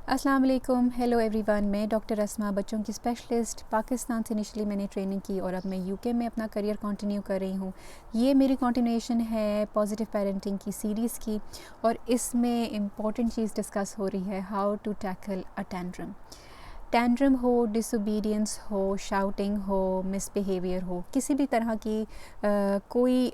अस्सलाम वालेकुम, hello everyone. मैं डॉक्टर अस्मा, बच्चों की स्पेशलिस्ट। पाकिस्तान से इनिशियली मैंने ट्रेनिंग की और अब मैं यूके में अपना करियर कंटिन्यू कर रही हूँ। ये मेरी कंटिन्यूएशन है पॉजिटिव पेरेंटिंग की सीरीज़ की और इसमें इम्पॉर्टेंट चीज़ डिस्कस हो रही है, how to tackle a tantrum. Tantrum हो, डिसोबीडियंस हो, शाउटिंग हो, मिसबिहेवियर हो, किसी भी तरह की कोई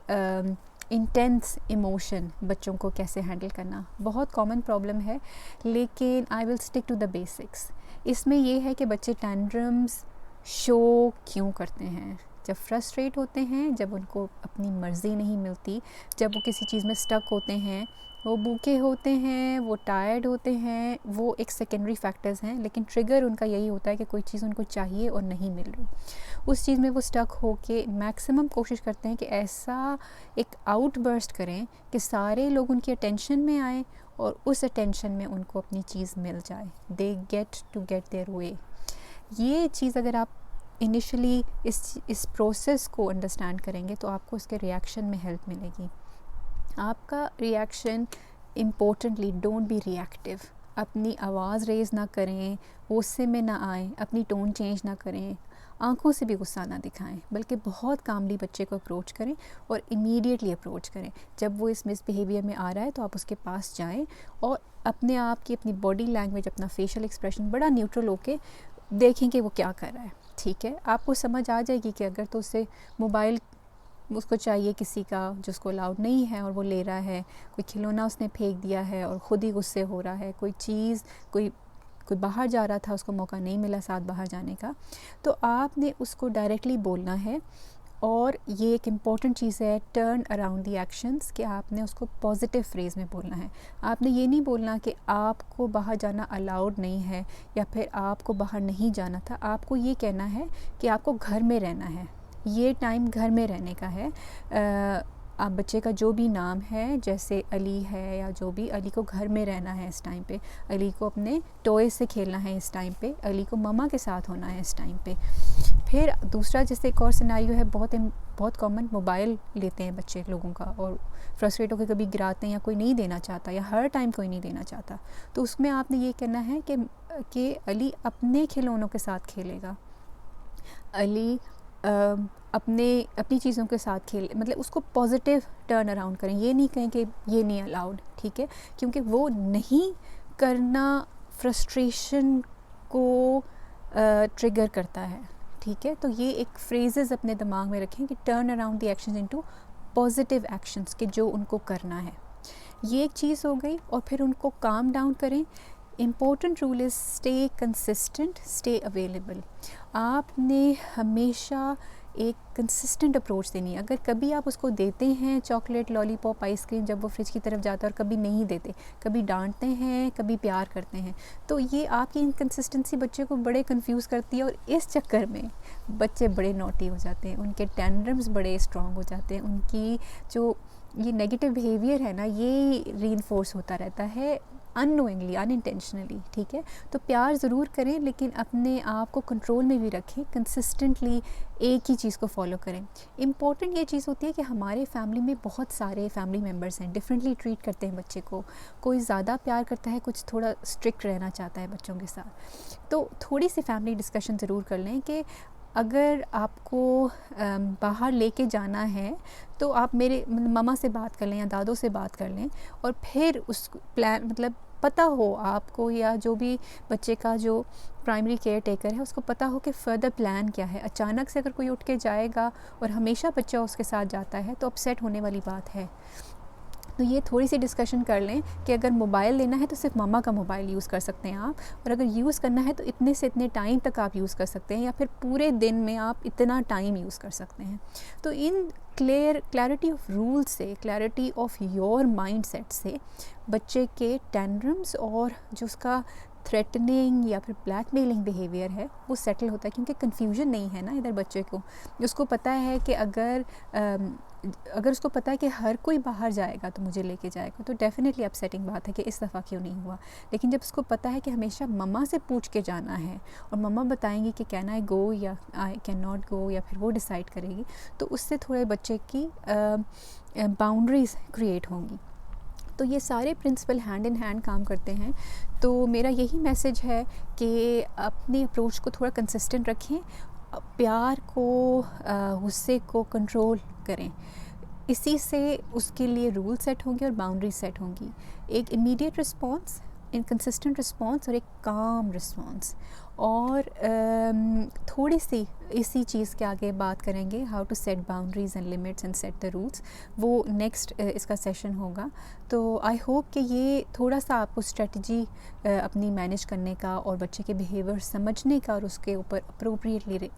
इंटेंस इमोशन बच्चों को कैसे हैंडल करना बहुत कॉमन प्रॉब्लम है, लेकिन I will stick to the basics. इसमें ये है कि बच्चे टेंट्रम्स शो क्यों करते हैं। जब फ्रस्ट्रेट होते हैं, जब उनको अपनी मर्ज़ी नहीं मिलती, जब वो किसी चीज़ में स्टक होते हैं, वो भूखे होते हैं, वो टायर्ड होते हैं, वो एक सेकेंडरी फैक्टर्स हैं, लेकिन ट्रिगर उनका यही होता है कि कोई चीज़ उनको चाहिए और नहीं मिल रही। उस चीज़ में वो स्टक हो के मैक्सिमम कोशिश करते हैं कि ऐसा एक आउटबर्स्ट करें कि सारे लोग उनकी अटेंशन में आए और उस अटेंशन में उनको अपनी चीज़ मिल जाए। They get their way. ये चीज़ अगर आप इनिशियली इस प्रोसेस को अंडरस्टैंड करेंगे तो आपको उसके रिएक्शन में हेल्प मिलेगी। आपका reaction importantly, don't be reactive. अपनी आवाज़ रेज़ ना करें, गुस्से में ना आएँ, अपनी टोन चेंज ना करें, आंखों से भी गुस्सा ना दिखाएं, बल्कि बहुत कामली बच्चे को अप्रोच करें और इमीडिएटली अप्रोच करें। जब वो इस मिसबिहेवियर में आ रहा है तो आप उसके पास जाएं और अपने आप की अपनी बॉडी लैंग्वेज, अपना फेशियल एक्सप्रेशन बड़ा न्यूट्रल होके देखें कि वो क्या कर रहा है। ठीक है, आपको समझ आ जाएगी कि अगर तो उससे मोबाइल उसको चाहिए किसी का जो उसको अलाउड नहीं है और वो ले रहा है, कोई खिलौना उसने फेंक दिया है और ख़ुद ही गुस्से हो रहा है, कोई चीज़ कोई बाहर जा रहा था, उसको मौका नहीं मिला साथ बाहर जाने का, तो आपने उसको डायरेक्टली बोलना है। और ये एक इम्पॉर्टेंट चीज़ है, टर्न अराउंड दी एक्शंस, कि आपने उसको पॉजिटिव फ्रेज़ में बोलना है। आपने ये नहीं बोलना कि आपको बाहर जाना अलाउड नहीं है या फिर आपको बाहर नहीं जाना था। आपको ये कहना है कि आपको घर में रहना है, ये टाइम घर में रहने का है। आप बच्चे का जो भी नाम है, जैसे अली है या जो भी, अली को घर में रहना है इस टाइम पे, अली को अपने टॉय से खेलना है इस टाइम पे, अली को मम्मा के साथ होना है इस टाइम पे। फिर दूसरा, जैसे एक और सिनेरियो है, बहुत कॉमन, मोबाइल लेते हैं बच्चे लोगों का और फ्रस्ट्रेट होकर कभी गिराते हैं या कोई नहीं देना चाहता या हर टाइम कोई नहीं देना चाहता, तो उसमें आपने ये कहना है कि अली अपने खिलौनों के साथ खेलेगा, अली अपनी चीज़ों के साथ खेल, मतलब उसको पॉजिटिव टर्न अराउंड करें। ये नहीं कहें कि ये नहीं अलाउड, ठीक है, क्योंकि वो नहीं करना फ्रस्ट्रेशन को ट्रिगर करता है। ठीक है, तो ये एक फ्रेजेस अपने दिमाग में रखें कि turn around the actions into positive actions, के जो उनको करना है। ये एक चीज़ हो गई। और फिर उनको काम डाउन करें। Important rule is stay consistent, stay available. आपने हमेशा एक कंसिस्टेंट अप्रोच देनी है। अगर कभी आप उसको देते हैं चॉकलेट, लॉलीपॉप, आइसक्रीम जब वो फ्रिज की तरफ जाता है और कभी नहीं देते, कभी डांटते हैं, कभी प्यार करते हैं, तो ये आपकी इनकंसिस्टेंसी बच्चे को बड़े कंफ्यूज करती है और इस चक्कर में बच्चे बड़े नॉटी हो जाते हैं, उनके टेंड्रम्स बड़े स्ट्रॉन्ग हो जाते हैं, उनकी जो ये नेगेटिव बिहेवियर है ना, ये रीइंफोर्स होता रहता है अननोइंगली, अनइंटेंशनली। ठीक है, तो प्यार ज़रूर करें, लेकिन अपने आप को कंट्रोल में भी रखें, कंसिस्टेंटली एक ही चीज़ को फॉलो करें। इम्पॉर्टेंट ये चीज़ होती है कि हमारे फैमिली में बहुत सारे फैमिली मेम्बर्स हैं, डिफरेंटली ट्रीट करते हैं बच्चे को। कोई ज़्यादा प्यार करता है, कुछ थोड़ा स्ट्रिक्ट रहना चाहता है बच्चों के साथ। तो थोड़ी सी फैमिली डिस्कशन ज़रूर कर लें कि अगर आपको बाहर लेके जाना है तो आप मेरे मम्मा से बात कर लें या दादों से बात कर लें, और फिर उस प्लान, मतलब पता हो आपको, या जो भी बच्चे का जो प्राइमरी केयर टेकर है उसको पता हो कि फ़र्दर प्लान क्या है। अचानक से अगर कोई उठ के जाएगा और हमेशा बच्चा उसके साथ जाता है तो अपसेट होने वाली बात है। तो ये थोड़ी सी डिस्कशन कर लें कि अगर मोबाइल लेना है तो सिर्फ मम्मा का मोबाइल यूज़ कर सकते हैं आप, और अगर यूज़ करना है तो इतने से इतने टाइम तक आप यूज़ कर सकते हैं, या फिर पूरे दिन में आप इतना टाइम यूज़ कर सकते हैं। तो इन क्लैरिटी ऑफ रूल से, क्लैरिटी ऑफ योर माइंडसेट से बच्चे के टेंड्रम्स और जो उसका थ्रेटनिंग या फिर ब्लैकमेलिंग बिहेवियर है वो सेटल होता है, क्योंकि कन्फ्यूजन नहीं है ना इधर बच्चे को। उसको पता है कि अगर उसको पता है कि हर कोई बाहर जाएगा तो मुझे लेके जाएगा, तो डेफिनेटली अपसेटिंग बात है कि इस दफ़ा क्यों नहीं हुआ। लेकिन जब उसको पता है कि हमेशा मम्मा से पूछ के जाना है और मम्मा बताएंगी कि कैन आई गो या आई कैन नॉट गो, या फिर वो डिसाइड करेगी, तो उससे थोड़े बच्चे की बाउंड्रीज़ क्रिएट होंगी। तो ये सारे प्रिंसिपल हैंड इन हैंड काम करते हैं। तो मेरा यही मैसेज है कि अपनी अप्रोच को थोड़ा कंसिस्टेंट रखें, प्यार को, गुस्से को कंट्रोल करें। इसी से उसके लिए रूल सेट होंगे और बाउंड्री सेट होंगी। एक इमीडिएट रिस्पॉन्स, इनकंसिस्टेंट रिस्पॉन्स और एक काम रिस्पॉन्स। और थोड़ी सी इसी चीज़ के आगे बात करेंगे, how to set boundaries and limits and set the rules. वो नेक्स्ट इसका सेशन होगा। तो आई होप कि ये थोड़ा सा आपको स्ट्रेटजी अपनी मैनेज करने का और बच्चे के बिहेवियर समझने का और उसके ऊपर अप्रोप्रिएटली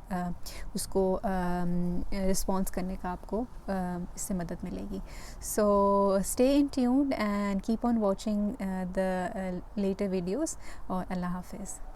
उसको रिस्पॉन्स करने का आपको इससे मदद मिलेगी। So stay in tuned and keep on watching the later videos और अल्लाह हाफिज़।